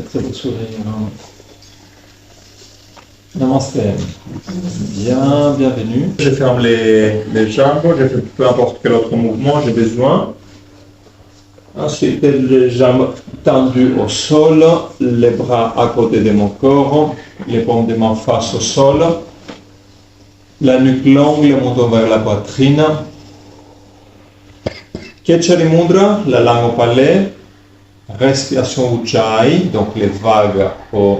très beau sourire. Namaste. Bien, bienvenue. Je ferme les jambes, je fais peu importe quel autre mouvement j'ai besoin. Ensuite, les jambes tendues au sol, les bras à côté de mon corps, les paumes de main face au sol, la nuque longue, le menton vers la poitrine. Kechari Mudra, la langue au palais, respiration Ujjayi, donc les vagues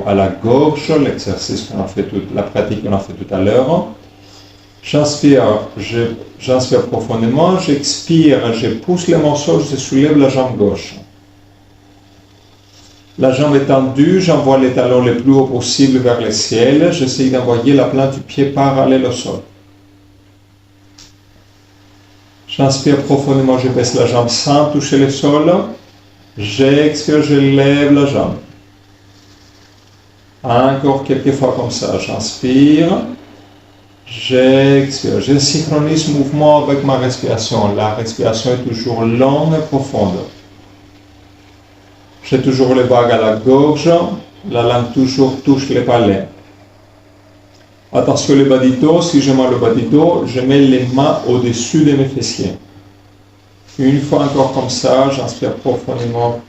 à la gorge, l'exercice qu'on a fait, la pratique qu'on a fait tout à l'heure. J'inspire profondément, j'expire, je pousse les morceaux, je soulève la jambe gauche. La jambe est tendue, j'envoie les talons le plus haut possible vers le ciel, j'essaie d'envoyer la plante du pied parallèle au sol. J'inspire profondément, je baisse la jambe sans toucher le sol. J'expire, je lève la jambe. Encore quelques fois comme ça, j'inspire. J'expire, je synchronise le mouvement avec ma respiration. La respiration est toujours longue et profonde. J'ai toujours les vagues à la gorge, la langue toujours touche les palais. Attention le bas du dos, si j'ai mal au bas du dos, je mets les mains au-dessus de mes fessiers. Une fois encore comme ça, j'inspire profondément,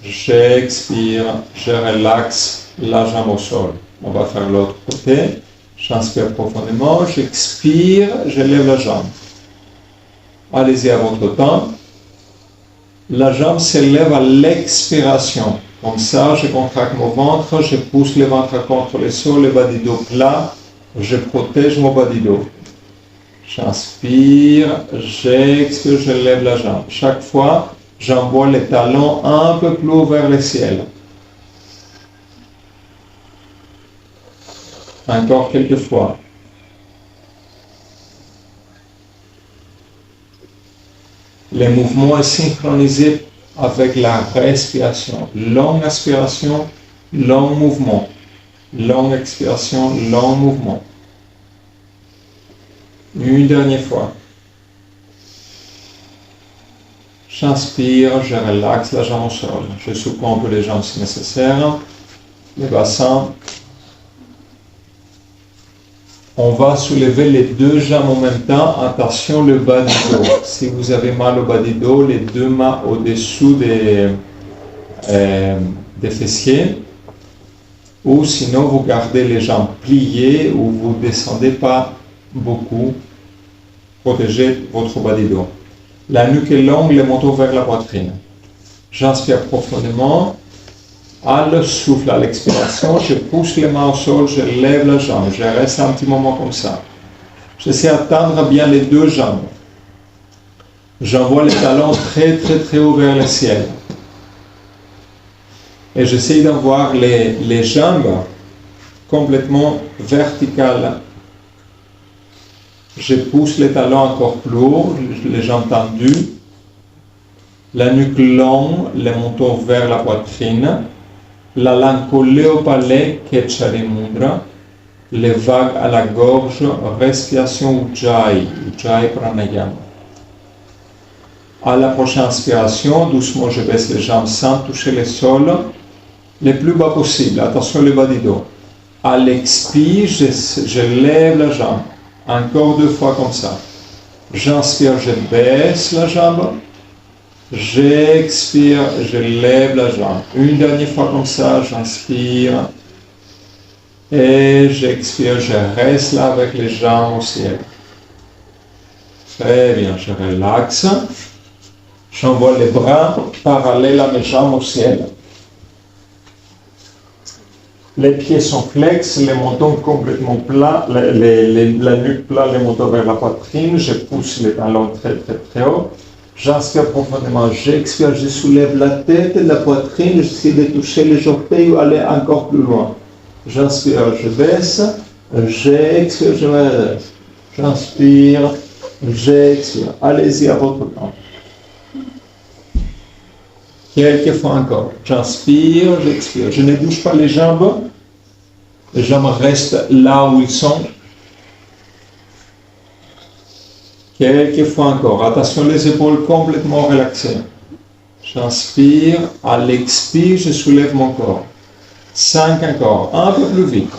j'expire, je relaxe la jambe au sol. On va faire l'autre côté. J'inspire profondément, j'expire, je lève la jambe. Allez-y à votre temps. La jambe s'élève à l'expiration. Comme ça, je contracte mon ventre, je pousse le ventre contre le sol, le bas du dos plat, je protège mon bas du dos. J'inspire, j'expire, je lève la jambe. Chaque fois, j'envoie les talons un peu plus haut vers le ciel. Encore quelques fois. Le mouvement est synchronisé avec la respiration. Longue inspiration, long mouvement. Longue expiration, long mouvement. Une dernière fois. J'inspire, je relaxe la jambe au sol. Je secoue un peu les jambes si nécessaire. Le bassin. On va soulever les deux jambes en même temps. Attention le bas du dos. Si vous avez mal au bas du dos, les deux mains au-dessous des fessiers. Ou sinon vous gardez les jambes pliées ou vous ne descendez pas beaucoup. Protégez votre bas du dos. La nuque est longue, le menton vers la poitrine. J'inspire profondément. À le souffle, à l'expiration, je pousse les mains au sol, je lève la jambe, je reste un petit moment comme ça. J'essaie d'attendre bien les deux jambes. J'envoie les talons très haut vers le ciel. Et j'essaie d'avoir les jambes complètement verticales. Je pousse les talons encore plus haut, les jambes tendues. La nuque longue, le menton vers la poitrine. La langue collée au palais, Kechari Mudra, les vagues à la gorge, respiration Ujjayi, Ujjayi Pranayama. À la prochaine inspiration, doucement je baisse les jambes sans toucher le sol, le plus bas possible, attention le bas du dos. À l'expire, je lève la jambe, encore deux fois comme ça. J'inspire, je baisse la jambe. J'expire, je lève la jambe. Une dernière fois comme ça, j'inspire. Et j'expire, je reste là avec les jambes au ciel. Très bien, je relaxe. J'envoie les bras parallèles à mes jambes au ciel. Les pieds sont flex, les mentons complètement plats, la nuque plate, les menton vers la poitrine. Je pousse les talons très haut. J'inspire profondément, j'expire, je soulève la tête, la poitrine, j'essaie de toucher les orteils ou aller encore plus loin. J'inspire, je baisse, j'expire, je me redresse. J'inspire, j'expire. Allez-y à votre temps. Quelques fois encore. J'inspire, j'expire. Je ne bouge pas les jambes restent là où ils sont. Quelques fois encore. Attention les épaules complètement relaxées. J'inspire, à l'expire, je soulève mon corps. 5 encore, un peu plus vite.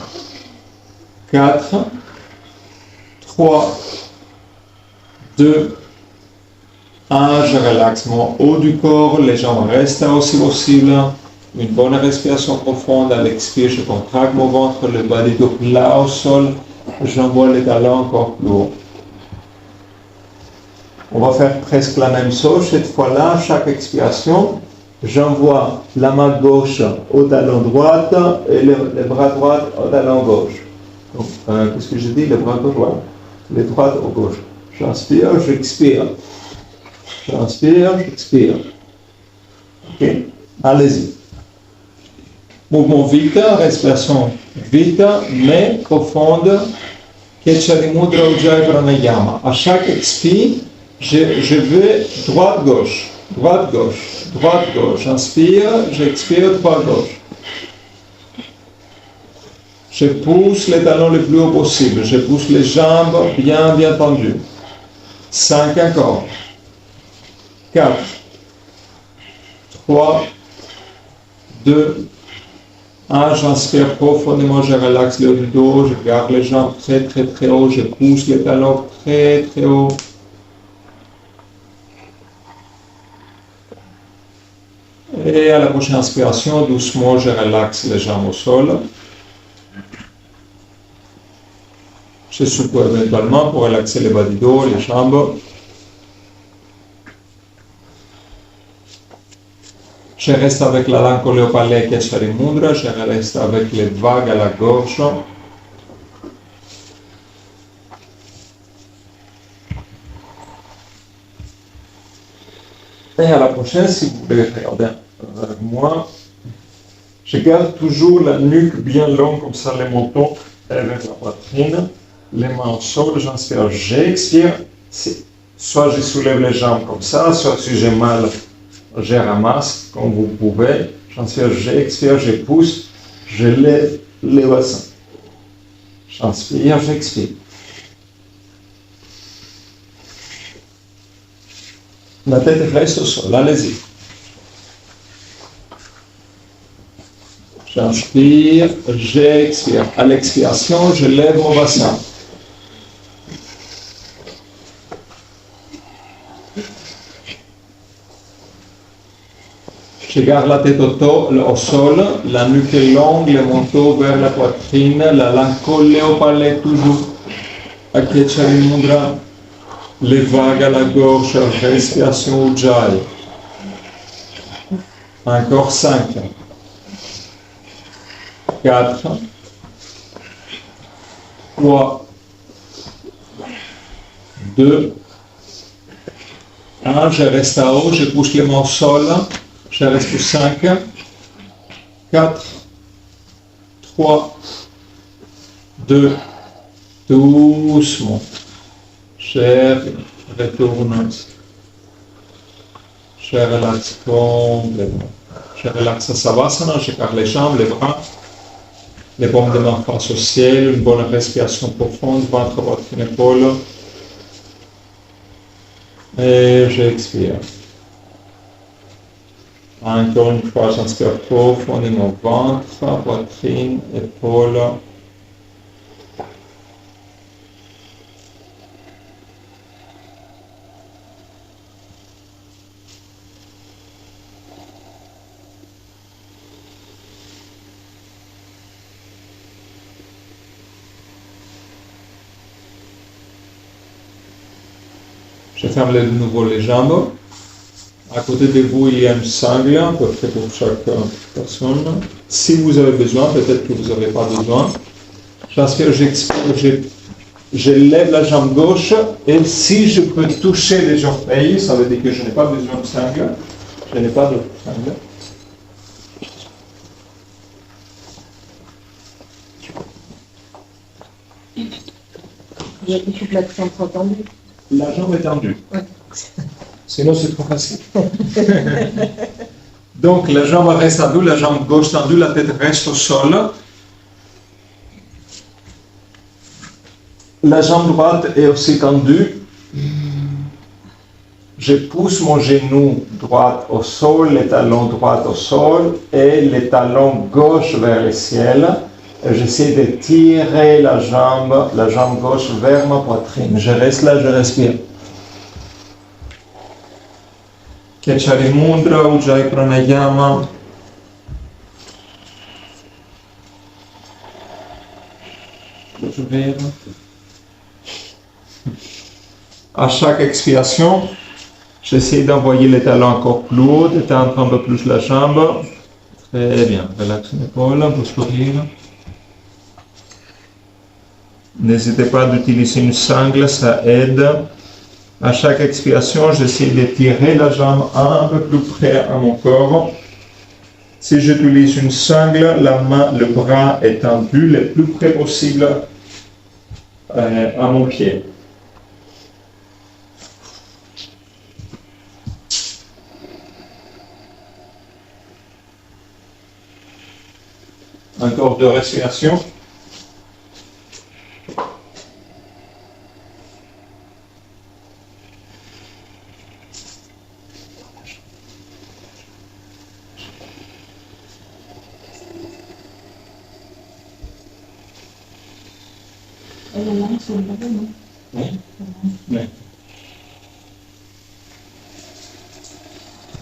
4, 3, 2, 1, je relaxe mon haut du corps, les jambes restent aussi possible. Une bonne respiration profonde, à l'expire, je contracte mon ventre, le bas du dos plat au sol, j'envoie les talons encore plus haut. On va faire presque la même chose, cette fois-là, à chaque expiration, j'envoie la main gauche au talon droit et le bras droit au talon gauche. Donc, qu'est-ce que je dis? Le bras droit, le droit au gauche. J'inspire, j'expire. J'inspire, j'expire. Ok, allez-y. Mouvement vite, respiration vite, mais profonde. Kechari Mudra Ujjayi Pranayama. À chaque expire, je vais droite-gauche, droite-gauche, droite-gauche. Inspire, j'expire, droite-gauche. Je pousse les talons le plus haut possible. Je pousse les jambes bien tendues. 5 encore. 4, 3, 2, 1. J'inspire profondément, je relaxe le haut du dos, je garde les jambes très haut, je pousse les talons très haut. Et à la prochaine inspiration, doucement, je relaxe les jambes au sol. Je secoue éventuellement pour relaxer le bas du dos, les jambes. Je reste avec la langue collée au palais, Kechari Mudra. Je reste avec les vagues à la gorge. Et à la prochaine, si vous voulez regarder avec moi, je garde toujours la nuque bien longue, comme ça, les mentons avec la poitrine, les mains au sol, j'inspire, j'expire. Soit je soulève les jambes comme ça, soit si j'ai mal, je ramasse comme vous pouvez. J'inspire, j'expire, je pousse, je lève les bassins. J'inspire, j'expire. La tête reste au sol, allez-y. J'inspire, j'expire. À l'expiration, je lève mon bassin. Je garde la tête au sol, la nuque est longue, le menton vers la poitrine, la langue collée au palais toujours. À Kechari Mudra, les vagues à la gorge, respiration Ujjayi. Encore 5, 4, 3, 2, 1, je reste à haut, je pousse les mains au sol. Je reste pour 5, 4, 3, 2, doucement. Je retourne. Je relaxe complètement. Je relaxe à Savasana, je garde les jambes, les bras, les paumes de main face au ciel, une bonne respiration profonde, ventre, poitrine, épaule. Et j'expire. Encore une fois, j'inspire profondément, ventre, poitrine, épaule. Je ferme de nouveau les jambes. À côté de vous, il y a une sangle, à peu près pour chaque personne. Si vous avez besoin, peut-être que vous n'avez pas besoin. J'inspire, j'expire, je lève la jambe gauche et si je peux toucher les orteils, ça veut dire que je n'ai pas besoin de sangle. Je n'ai pas de sangle. Il faut que la jambe soit tendue. La jambe est tendue. Ouais. Sinon, c'est trop facile. Donc, la jambe reste tendue, la jambe gauche tendue, la tête reste au sol. La jambe droite est aussi tendue. je pousse mon genou droit au sol, le talon droit au sol et le talon gauche vers le ciel. Et j'essaie de tirer la jambe gauche vers ma poitrine. Je reste là, je respire. Kechari Mudra, Ujjayi Pranayama. À chaque expiration, j'essaie d'envoyer les talons encore plus haut, d'étendre un peu plus la jambe. Très bien, relaxe l'épaule, vous sourire. N'hésitez pas d'utiliser une sangle, ça aide. À chaque expiration, j'essaie de tirer la jambe un peu plus près à mon corps. Si j'utilise une sangle, la main, le bras est tendu le plus près possible à mon pied. Encore 2 respirations. Et les mains sont levées, non? Oui.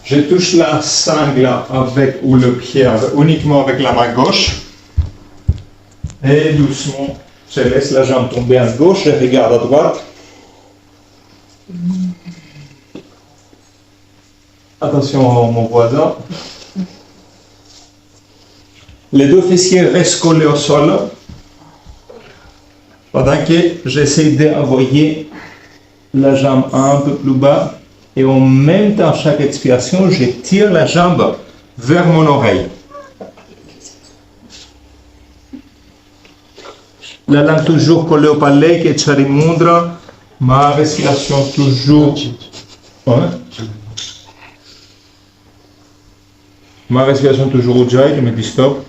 Je touche la sangle avec ou le pied uniquement avec la main gauche. Et doucement, je laisse la jambe tomber à gauche et regarde à droite. Attention mon voisin. Les 2 fessiers restent collés au sol. Pendant que j'essaie d'envoyer la jambe un peu plus bas. Et en même temps, chaque expiration, je tire la jambe vers mon oreille. La langue toujours collée au palais, Kechari Mudra. Ma respiration toujours. Ouais. Ma respiration toujours Ujjayi, je me dis stop.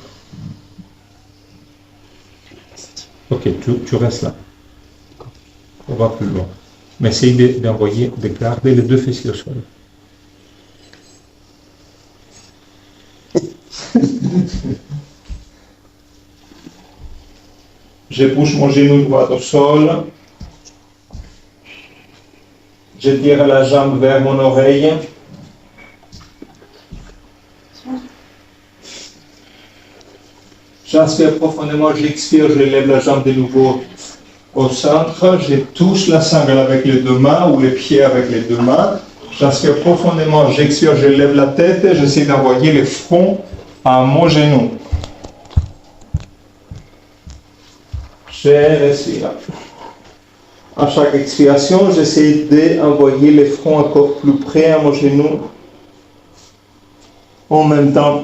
Ok, tu restes là. On va plus loin. Mais essaye d'envoyer, de garder les 2 fessiers au sol. Je pousse mon genou droit au sol. Je tire la jambe vers mon oreille. J'inspire profondément, j'expire, je lève la jambe de nouveau au centre. Je touche la sangle avec les 2 mains ou les pieds avec les 2 mains. J'inspire profondément, j'expire, je lève la tête et j'essaie d'envoyer le front à mon genou. Je respire. À chaque expiration, j'essaie d'envoyer le front encore plus près à mon genou. En même temps,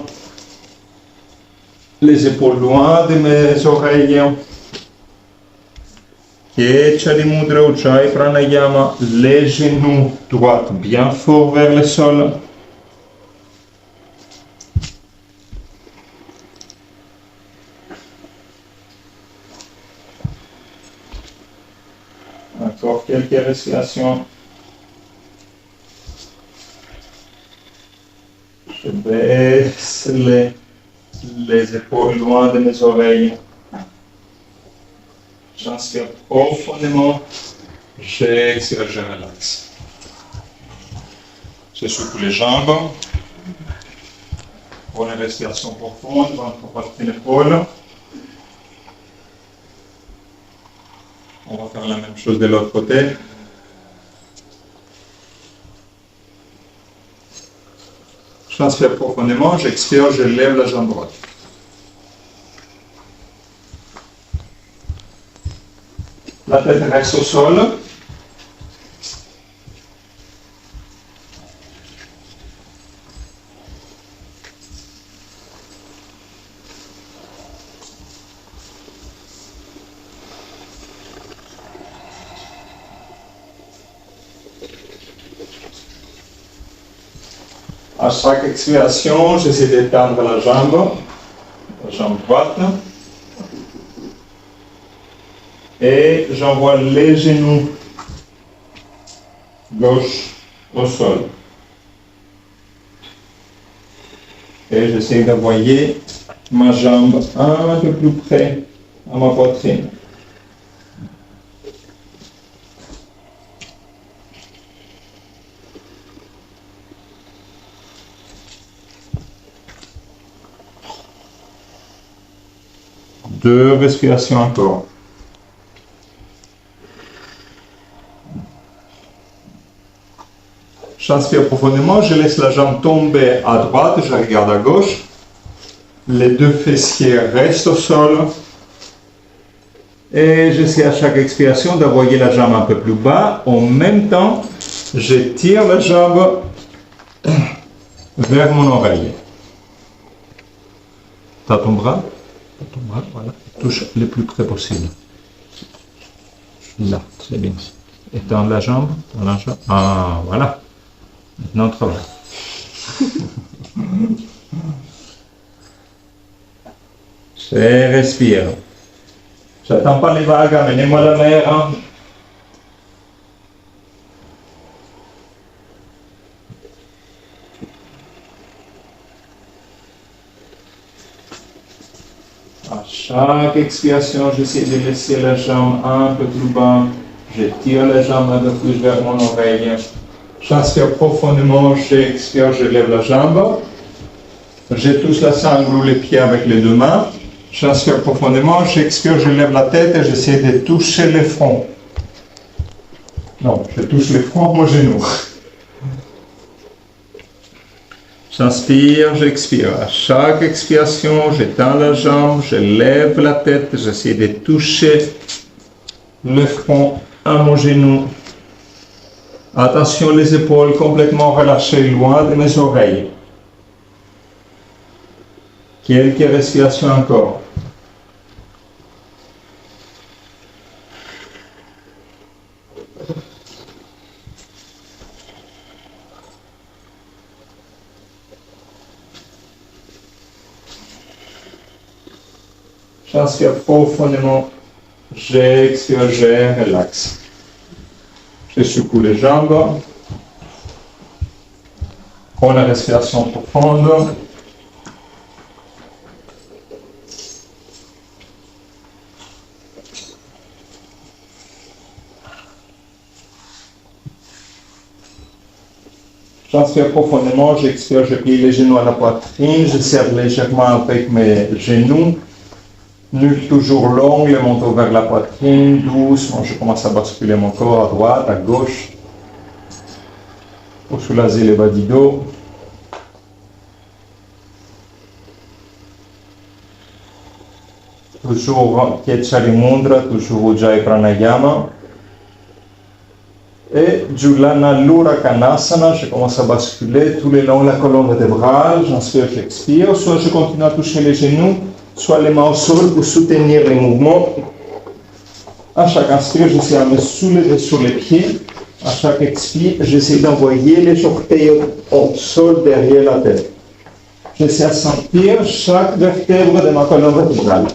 les épaules loin de mes oreilles. Kechari Mudra, Ujjayi Pranayama. Les genoux droits bien fort vers le sol. Encore quelques respirations. Je baisse les épaules loin de mes oreilles. J'inspire profondément. J'expire, je relaxe. Je secoue les jambes. Pour une respiration profonde, ventre poitrine épaule. On va faire la même chose de l'autre côté. J'inspire profondément, j'expire, je lève la jambe droite. La tête reste au sol. À chaque expiration, j'essaie d'étendre la jambe droite. Et j'envoie les genoux gauche au sol. Et j'essaie d'envoyer ma jambe un peu plus près à ma poitrine. Deux respirations encore. J'inspire profondément, je laisse la jambe tomber à droite, je regarde à gauche. Les deux fessiers restent au sol. Et j'essaie à chaque expiration d'envoyer la jambe un peu plus bas. En même temps, je tire la jambe vers mon oreille. T'as ton bras? Ton bras, voilà. Touche le plus près possible. Là, c'est bien. Étends la jambe. Ah, voilà. Maintenant, travail. Je respire. J'attends pas les vagues, amenez-moi la mer. Hein. À chaque expiration, j'essaie de laisser la jambe un peu plus bas. Je tire la jambe un peu plus vers mon oreille. J'inspire profondément, j'expire, je lève la jambe. Je touche la sangle ou les pieds avec les deux mains. J'inspire profondément, j'expire, je lève la tête et j'essaie de toucher le front. Non, je touche le front, mon genou. J'inspire, j'expire. À chaque expiration, j'étends la jambe, je lève la tête, j'essaie de toucher le front à mon genou. Attention, les épaules complètement relâchées, loin de mes oreilles. Quelques respirations encore. J'inspire profondément, j'expire, je relaxe. Je secoue les jambes. Prends la respiration profonde. J'inspire profondément, j'expire, je plie les genoux à la poitrine, je serre légèrement avec mes genoux. Nuque toujours longue, le menton vers la poitrine, doucement, je commence à basculer mon corps à droite, à gauche, pour soulager le bas du dos. Toujours Kecha Mudra, toujours Ujjayi Pranayama. Et Julana Lurakanasana, je commence à basculer tout le long de la colonne vertébrale, j'inspire, j'expire, soit je continue à toucher les genoux, soit les mains au sol pour soutenir les mouvements. À chaque inspire, j'essaie de me soulever sur les pieds. À chaque expire, j'essaie d'envoyer les orteils au sol derrière la tête. J'essaie de sentir chaque vertèbre de ma colonne vertébrale.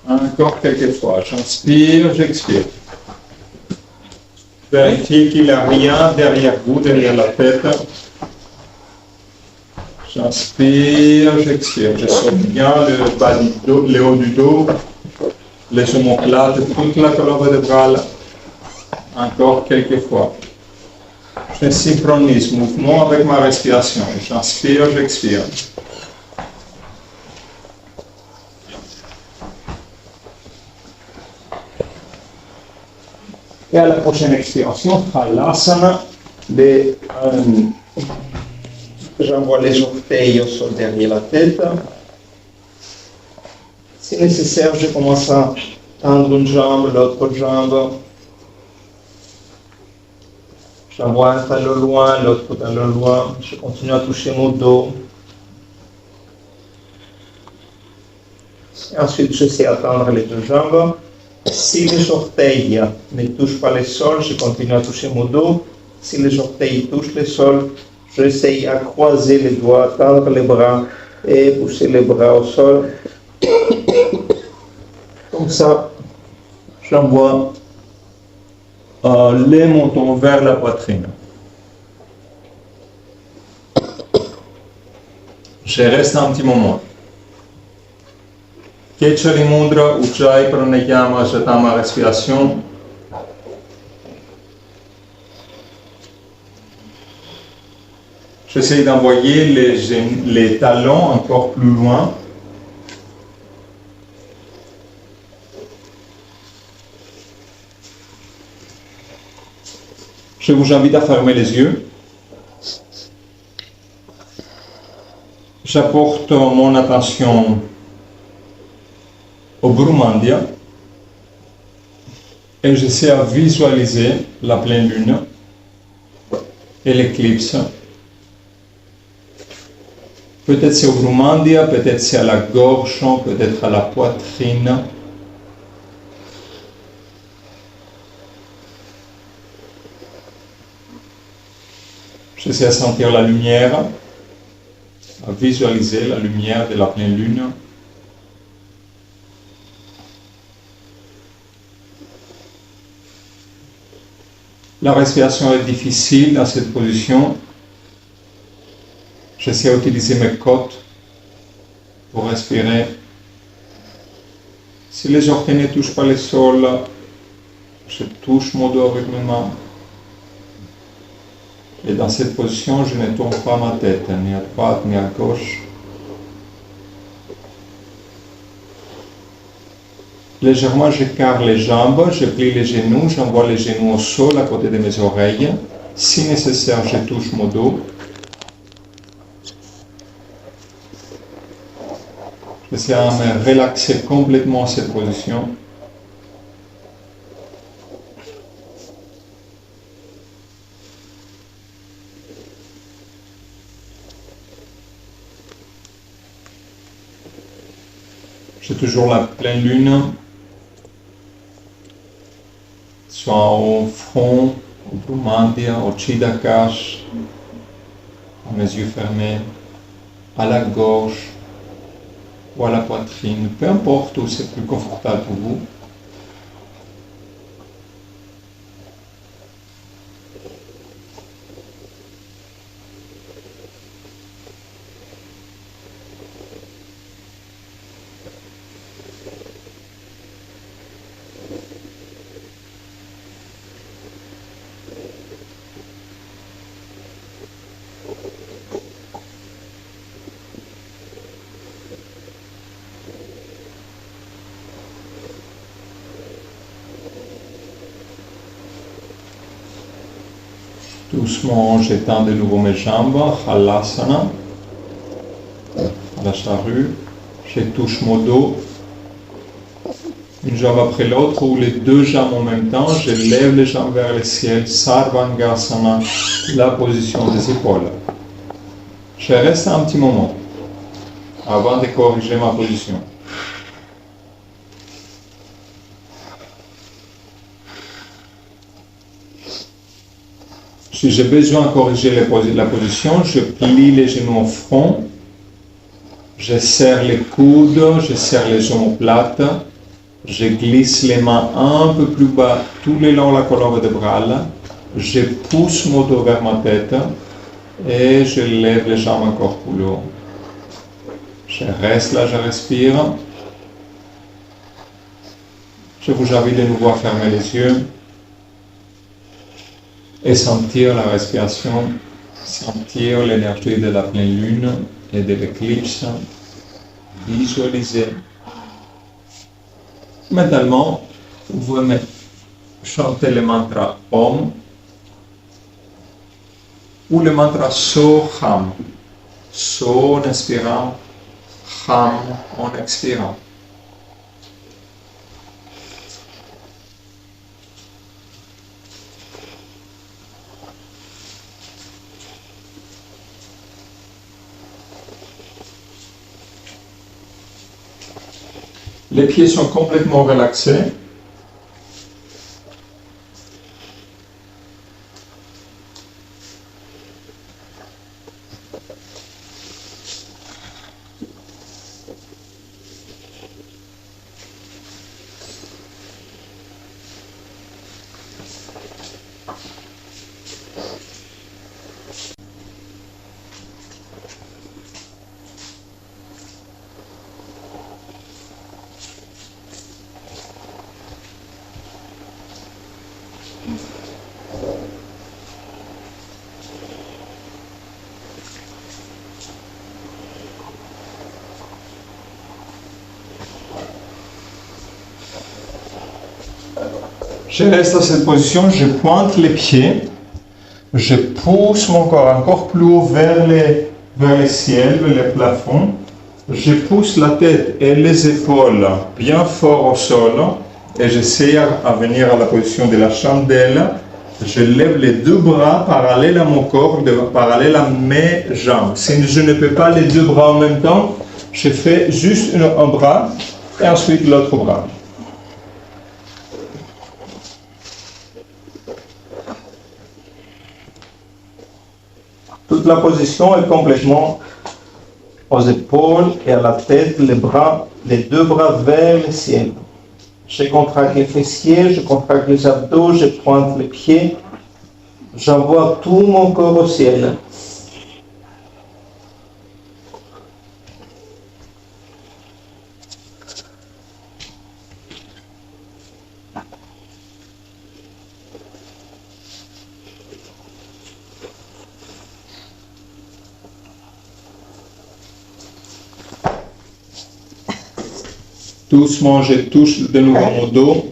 Encore quelques fois. J'inspire, j'expire. Vérifiez qu'il n'y a rien derrière vous, derrière la tête. J'inspire, j'expire. Je sors bien le bas du dos, le haut du dos, les omoplates, toute la colonne vertébrale. Encore quelques fois. Je synchronise mouvement avec ma respiration. J'inspire, j'expire. Et à la prochaine expiration, Halasana, j'envoie les orteils au sol derrière la tête. Si nécessaire, je commence à tendre une jambe, l'autre jambe. J'envoie un talon loin, l'autre talon loin. Je continue à toucher mon dos. Et ensuite, j'essaie de tendre les deux jambes. Si les orteils ne touchent pas le sol, je continue à toucher mon dos. Si les orteils touchent le sol, j'essaie à croiser les doigts, tendre les bras et pousser les bras au sol. Comme ça, j'envoie les mentons vers la poitrine. Je reste un petit moment. Ketchari Mudra, Ujjayi Pranayama, j'attends ma respiration. J'essaie d'envoyer les talons encore plus loin. Je vous invite à fermer les yeux. J'apporte mon attention au Brahmandya et j'essaie à visualiser la pleine lune et l'éclipse. Peut-être c'est au Brahmandya, peut-être c'est à la gorge, peut-être à la poitrine. J'essaie à sentir la lumière, à visualiser la lumière de la pleine lune. La respiration est difficile dans cette position. J'essaie d'utiliser mes côtes pour respirer. Si les orteils ne touchent pas le sol, je touche mon dos avec mes mains. Et dans cette position, je ne tourne pas ma tête, ni à droite, ni à gauche. Légèrement, j'écarte les jambes, je plie les genoux, j'envoie les genoux au sol à côté de mes oreilles. Si nécessaire, je touche mon dos. J'essaie de me relaxer complètement cette position. J'ai toujours la pleine lune, soit au front, au Brahmandya, au Chidacash, à mes yeux fermés, à la gorge ou à la poitrine, peu importe où c'est plus confortable pour vous. Doucement, j'étends de nouveau mes jambes, Halasana, à la charrue. Je touche mon dos, une jambe après l'autre, ou les deux jambes en même temps. Je lève les jambes vers le ciel, Sarvangasana, la position des épaules. Je reste un petit moment avant de corriger ma position. Si j'ai besoin de corriger la position, je plie les genoux au front, je serre les coudes, je serre les omoplates, je glisse les mains un peu plus bas tout le long de la colonne vertébrale, je pousse mon dos vers ma tête et je lève les jambes encore plus haut. Je reste là, je respire. Je vous invite de nouveau à fermer les yeux et sentir la respiration, sentir l'énergie de la pleine lune et de l'éclipse, visualiser. Mentalement, vous pouvez chanter le mantra Om ou le mantra Soham. So en inspirant, Ham en expirant. Les pieds sont complètement relaxés. Je reste à cette position, je pointe les pieds, je pousse mon corps encore plus haut vers le ciel, vers le plafond. Je pousse la tête et les épaules bien fort au sol et j'essaie à venir à la position de la chandelle. Je lève les deux bras parallèles à mon corps, parallèles à mes jambes. Si je ne peux pas les deux bras en même temps, je fais juste un bras et ensuite l'autre bras. Toute la position est complètement aux épaules et à la tête, les deux bras vers le ciel. Je contracte les fessiers, je contracte les abdos, je pointe les pieds. J'envoie tout mon corps au ciel. Doucement, je touche de nouveau mon dos.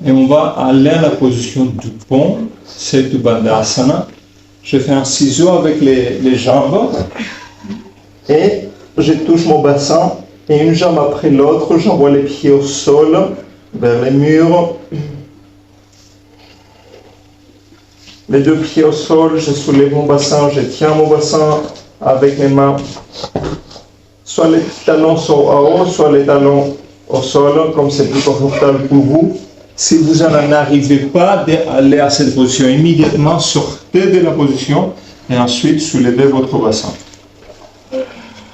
Et on va aller à la position du pont, c'est du Bandhasana. Je fais un ciseau avec les jambes et je touche mon bassin et une jambe après l'autre, j'envoie les pieds au sol, vers les murs. Les deux pieds au sol, je soulève mon bassin, je tiens mon bassin avec mes mains. Soit les talons sont à haut, soit les talons au sol, comme c'est plus confortable pour vous. Si vous n'arrivez pas à aller à cette position, immédiatement sortez de la position et ensuite soulevez votre bassin.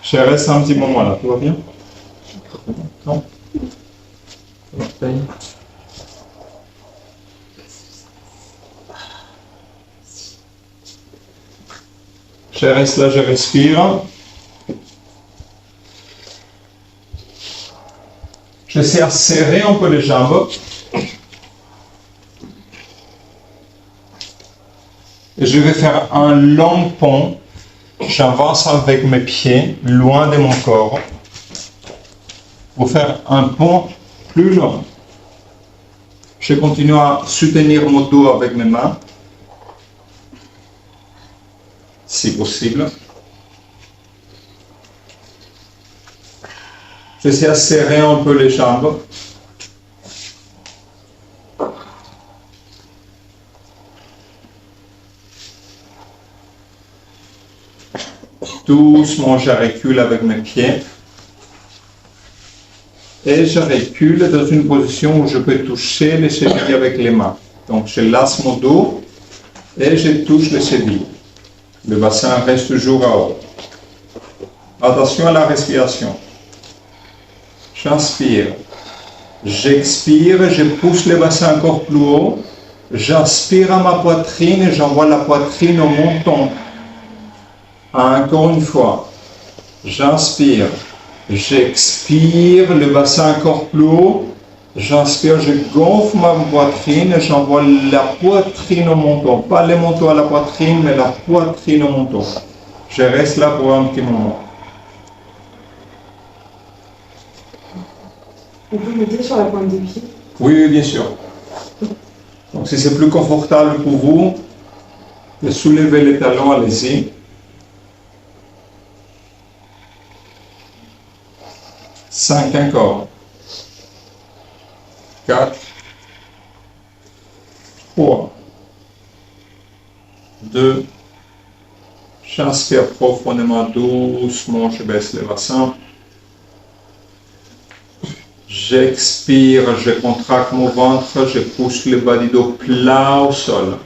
Je reste un petit moment là, tout va bien? Non? Je reste là, je respire. J'essaie à serrer un peu les jambes. Et je vais faire un long pont. J'avance avec mes pieds loin de mon corps pour faire un pont plus long. Je continue à soutenir mon dos avec mes mains, si possible. J'essaie à serrer un peu les jambes. Doucement, je recule avec mes pieds. Et je recule dans une position où je peux toucher les chevilles avec les mains. Donc, je laisse mon dos et je touche les chevilles. Le bassin reste toujours à haut. Attention à la respiration. J'inspire. J'expire, je pousse le bassin encore plus haut. J'inspire à ma poitrine et j'envoie la poitrine au menton. Encore une fois. J'inspire. J'expire, le bassin encore plus haut. J'inspire, je gonfle ma poitrine et j'envoie la poitrine au menton. Pas le menton à la poitrine, mais la poitrine au menton. Je reste là pour un petit moment. On peut monter sur la pointe des pieds? Oui, bien sûr. Donc si c'est plus confortable pour vous, de soulever les talons, allez-y. 5 encore. 4, 3, 2, j'inspire profondément, doucement, je baisse le bassin. J'expire, je contracte mon ventre, je pousse le bas du dos plat au sol.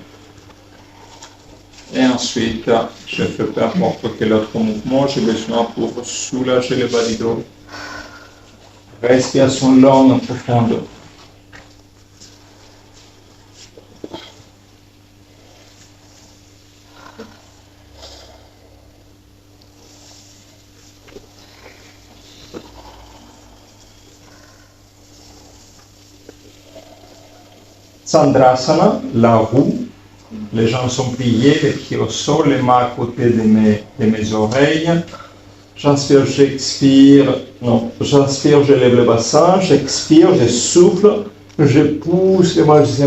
Et ensuite, je fais peu importe quel autre mouvement, j'ai besoin pour soulager le bas du dos. Respiration longue, profonde. Chandrasana, la roue. Les jambes sont pliées, les pieds au sol, les mains à côté de mes oreilles. J'inspire, j'expire. Non, j'inspire, je lève le bassin. J'expire, je souffle. Je pousse les mains, je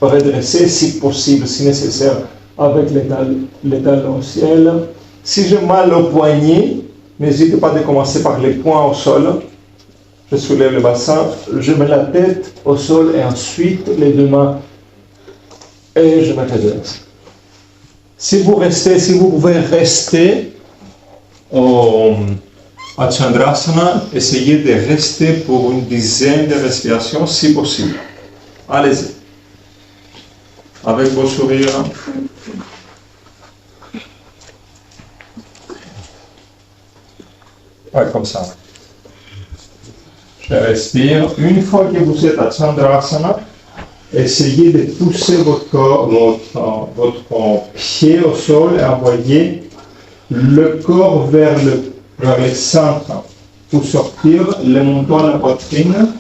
redresser si possible, si nécessaire, avec les talons au ciel. Si j'ai mal au poignet, n'hésitez pas de commencer par les poings au sol. Je soulève le bassin, je mets la tête au sol et ensuite les deux mains et je me redresse. Si vous pouvez rester à Chandrasana, essayez de rester pour une dizaine de respirations si possible. Allez-y. Avec vos sourires. Ouais, comme ça. Je respire. Une fois que vous êtes à Chandrasana, essayez de pousser votre corps, votre pied au sol et envoyer le corps vers le centre pour sortir le menton à la poitrine.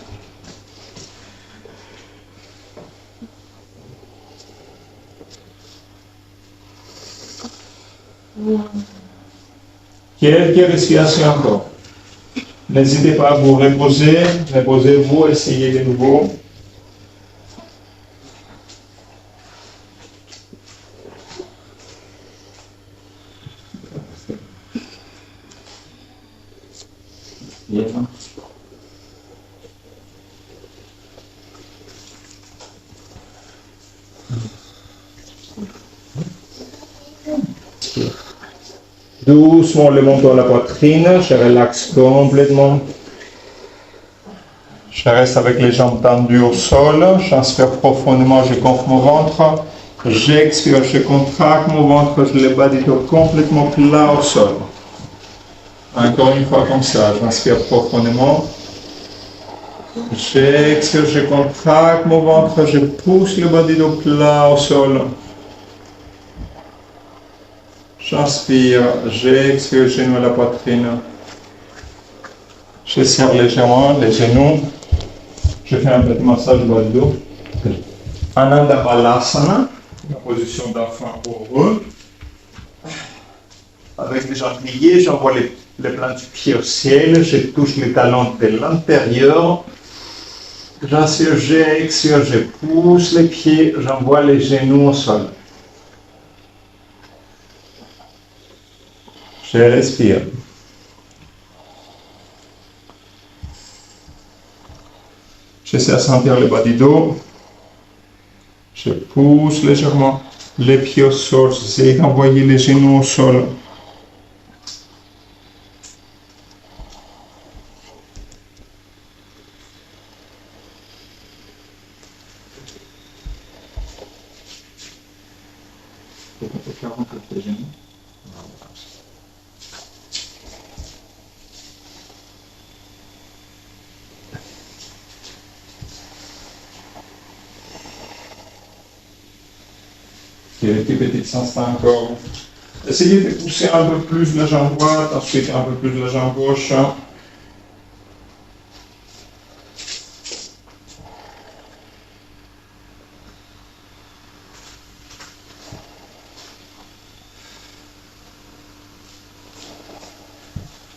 Quelques respirations encore. N'hésitez pas à vous reposer. Reposez-vous, essayez de nouveau. Bien. Doucement le menton à la poitrine, je relaxe complètement. Je reste avec les jambes tendues au sol, j'inspire profondément, je gonfle mon ventre. J'expire, je contracte mon ventre, je le bas du dos complètement plat au sol. Encore une fois comme ça, j'inspire profondément. J'expire, je contracte mon ventre, je pousse le bas du dos plat au sol. J'inspire, j'expire, genou à la poitrine. Je serre légèrement les genoux. Je fais un petit massage au bas du dos. Ananda Balasana, la position d'enfant heureux. Avec les jambes pliées, j'envoie les plans du pied au ciel. Je touche les talons de l'intérieur. J'inspire, j'expire, je pousse les pieds. J'envoie les genoux au sol. Je respire. J'essaie de sentir le bas du dos. Je pousse légèrement les pieds au sol. J'essaie d'envoyer les genoux au sol. Quelques petits instants encore. Essayez de pousser un peu plus la jambe droite, ensuite un peu plus la jambe gauche.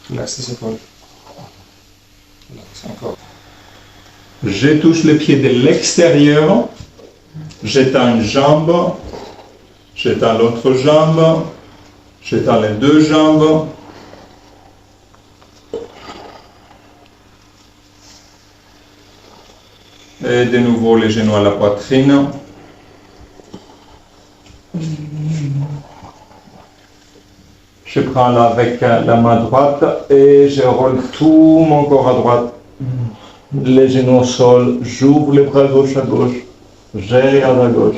Relaxe les épaules. Relaxe encore. Je touche le pied de l'extérieur. J'étends une jambe. J'étends l'autre jambe. J'étends les deux jambes. Et de nouveau les genoux à la poitrine. Je prends là avec la main droite et je roule tout mon corps à droite. Les genoux au sol. J'ouvre les bras gauche à gauche. Je regarde à gauche.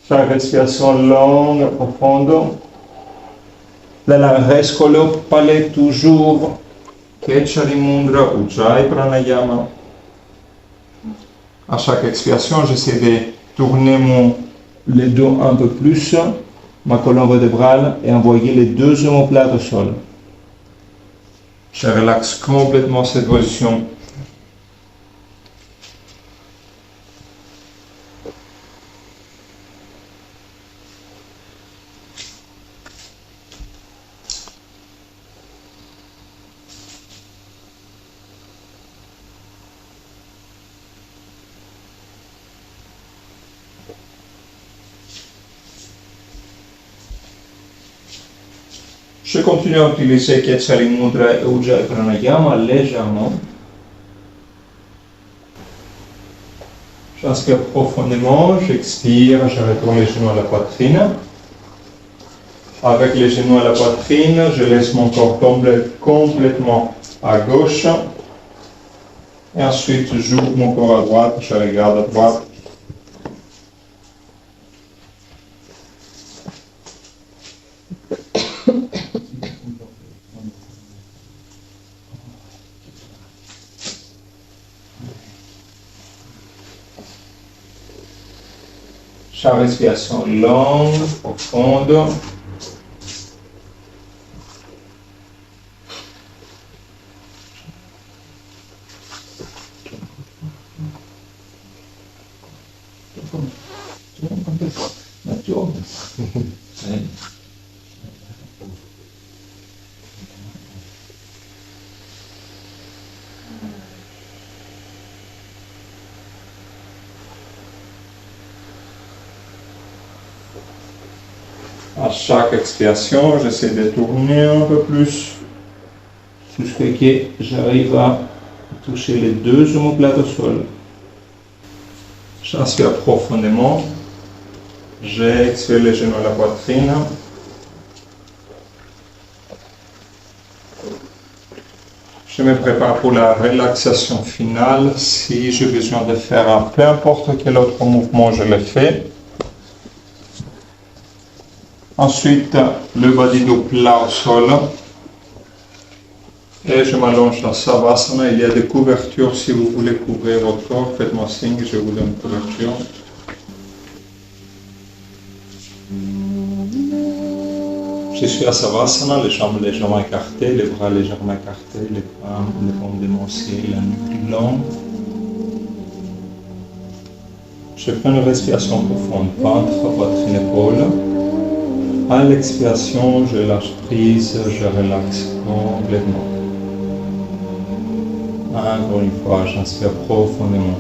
Chaque respiration longue et profonde. La langue reste collée au palais toujours. Kechari Mudra, Ujjayi Pranayama. À chaque expiration, j'essaie de tourner les dos un peu plus, ma colonne vertébrale, et envoyer les deux omoplates au sol. Je relaxe complètement cette position. Je continue à utiliser Ketsari Mudra et Ujjayi Pranayama légèrement. J'inspire profondément, j'expire, je retourne les genoux à la poitrine. Avec les genoux à la poitrine, je laisse mon corps tomber complètement à gauche. Et ensuite, j'ouvre mon corps à droite, je regarde à droite. Chaque respiration longue, profonde. À chaque expiration, j'essaie de tourner un peu plus jusqu'à ce que j'arrive à toucher les deux omoplates au sol. J'inspire profondément. J'expire les genoux à la poitrine. Je me prépare pour la relaxation finale. Si j'ai besoin de faire peu importe quel autre mouvement, je le fais. Ensuite, le bas du dos plat au sol. Et je m'allonge dans Savasana. Il y a des couvertures. Si vous voulez couvrir votre corps, faites-moi signe, je vous donne une couverture. Je suis à Savasana, les jambes légèrement écartées, les bras légèrement écartés, les paumes de mon ciel, la nuque longue. Je prends une respiration profonde, ventre, poitrine, épaule. À l'expiration, je lâche prise, je relaxe complètement. Encore une fois, j'inspire profondément.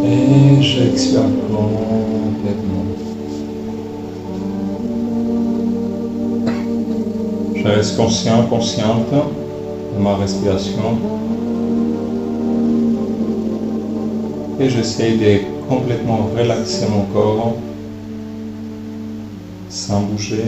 Et j'expire complètement. Je reste conscient, consciente de ma respiration. Et j'essaie de complètement relaxer mon corps sans bouger.